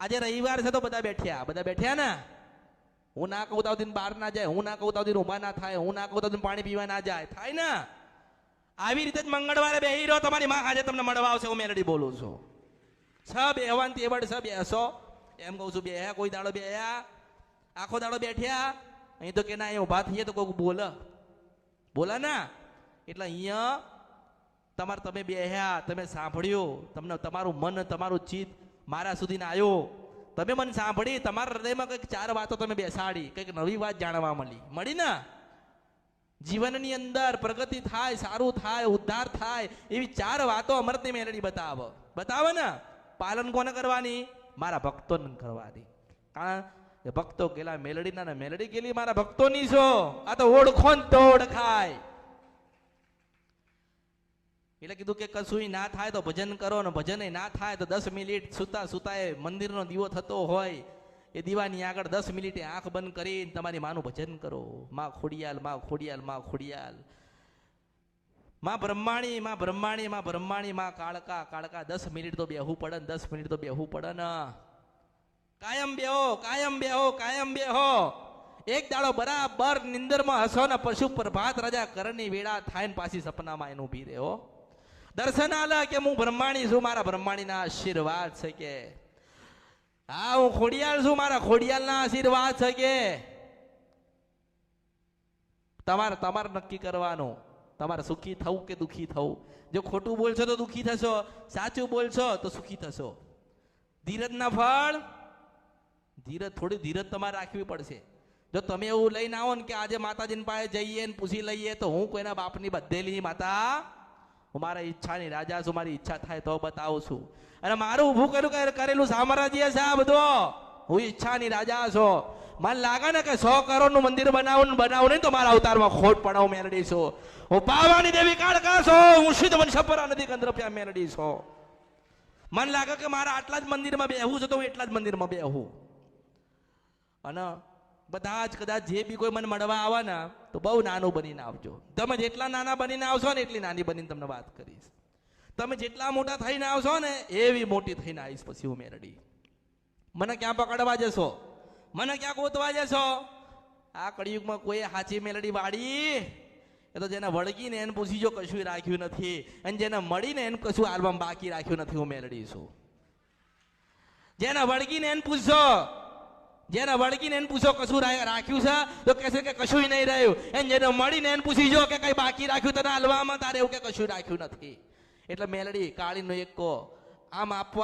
આજે રવિવાર છે તો બધા બેઠ્યા ને. હું ના કહું તો બહાર ના જાય, હું ના કહું તો ઊભા ના થાય, હું ના કહું તો પાણી પીવા ના જાય, થાય ને. આવી રીતે જ મંગળવારે બેહી રહ્યો, તમારી માં આજે તમને મળવા આવશે. હું મેલડી બોલું છું. સબ એવાન તેવડ સબ બેસો એમ કહું છું. બે કોઈ દાડો બેહ્યા, આખો દાડો બેઠ્યા. અહીં તો કે ના અહીંયા ઉભા થઈએ તો કોઈ બોલે ના. એટલે અહીંયા તમારે તમે બેહ્યા, તમે સાંભળ્યું, તમને તમારું મન તમારું ચિત્ત મારા સુધી ના આવ્યો. તમે મને સાંભળી, તમારા હૃદયમાં કંઈક ચાર વાતો તમે બેસાડી, કંઈક નવી વાત જાણવા મળી ને. જીવનની અંદર પ્રગતિ થાય, સારું થાય, ઉદ્ધાર થાય, એવી ચાર વાતો અમૃતની મેલડી બતાવે ને. પાલન કોને કરવાની? મારા ભક્તોને કરવાની. કારણ કે ભક્તો ગેલા મેલડીના ને મેલડી ગેલી મારા ભક્તોની છો. આ તો ઓળખો ને તો ઓળખાય. એટલે કીધું કે કશું ના થાય તો ભજન કરો, ને ભજન ના થાય તો 10 મિનિટ સુતા સુતા મંદિરનો દીવો થતો હોય એ દીવાની આગળ 10 મિનિટે આંખ બંધ કરીને તમારી માનું ભજન કરો. માં ખોડિયાલ, માં ખોડિયાલ, માં ખોડિયાલ, માં બ્રહ્માણી, માં બ્રહ્માણી, માં બ્રહ્માણી, માં કાળકા, કાળકા. 10 મિનિટ તો બેહવું પડે ને, 10 મિનિટ તો બેહવું પડે ને. કાયમ બેહો, કાયમ બેહો, કાયમ બેહો. એક દાડો બરાબર નિંદરમાં હસો ને પશુ પ્રભાત રાજા કરની વેળા થાય ને પાછી સપનામાં એનું ઉભી રહે. દર્શન આલે કે હું બ્રહ્માણી છું, મારા બ્રહ્માણીના આશીર્વાદ છે કે. હા, હું ખોડિયાલ છું, મારા ખોડિયાલના આશીર્વાદ છે કે. તમારે નક્કી કરવાનું, તમારે સુખી થવું કે દુખી થવું. જો ખોટું બોલશો તો દુખી થશો, સાચું બોલશો તો સુખી થશો. ધીરજના ફળ, થોડી ધીરજ તમારે રાખવી પડશે. જો તમે એવું લઈને આવો ને કે આજે માતાજીની પાસે જઈએ ને પૂછી લઈએ તો હું કોઈના બાપની બધેલી માતા, હું મારા ઈચ્છાની રાજા છું, મારી ઈચ્છા થાય તો બતાવું છું. અને મારું ઊભું કરેલું સામ્રાજ્ય છે આ બધો. હું ઈચ્છાની રાજા છું. મને લાગે ને કે 100 કરોડનું મંદિર બનાવું નહીં તો મારા અવતારમાં ખોટ પડાવું મેલડી છું. હું પાવાની દેવી કાળકા છું, હું સિદ્ધ વંશપરા નદી કંદ્રપ્યા મેલડી છું. મને લાગે કે મારા આટલા જ મંદિરમાં બેહવું છે તો હું એટલા જ મંદિરમાં બેહું. અને બધા જ કદાચ જે બી કોઈ મને મળવા આવે ને તો બહુ નાનું બનીને આવજો. તમે જેટલા નાના બનીને આવશો ને એટલી નાની બનીને તમને વાત કરીશ. તમે જેટલા મોટા થઈને આવશો ને એવી મોટી થઈને આવીશ પછી હું મેલડી. મને ક્યાં પકડવા જશો, મને ક્યાં ગોતવા જશો? આ કળિયુગમાં કોઈ સાચી મેલડી વાળી એ તો જેને વળગીને એને પૂછીજો કશું રાખ્યું નથી, અને જેને મળીને એને કશું આલ્બમ બાકી રાખ્યું નથી. હું મેલડી છું. જેને વળગીને એને પૂછશો, જેને વળગીને એને પૂછો કશું રાખ્યું છે તો કહેશે કે કશું નહીં રહ્યું. એને જેને મળીને એને પૂછીજો કે કઈ બાકી રાખ્યું તને હાલવામાં, તારે એવું કે કશું રાખ્યું નથી. એટલે મેલડી કાળીનો એક આમ આપવા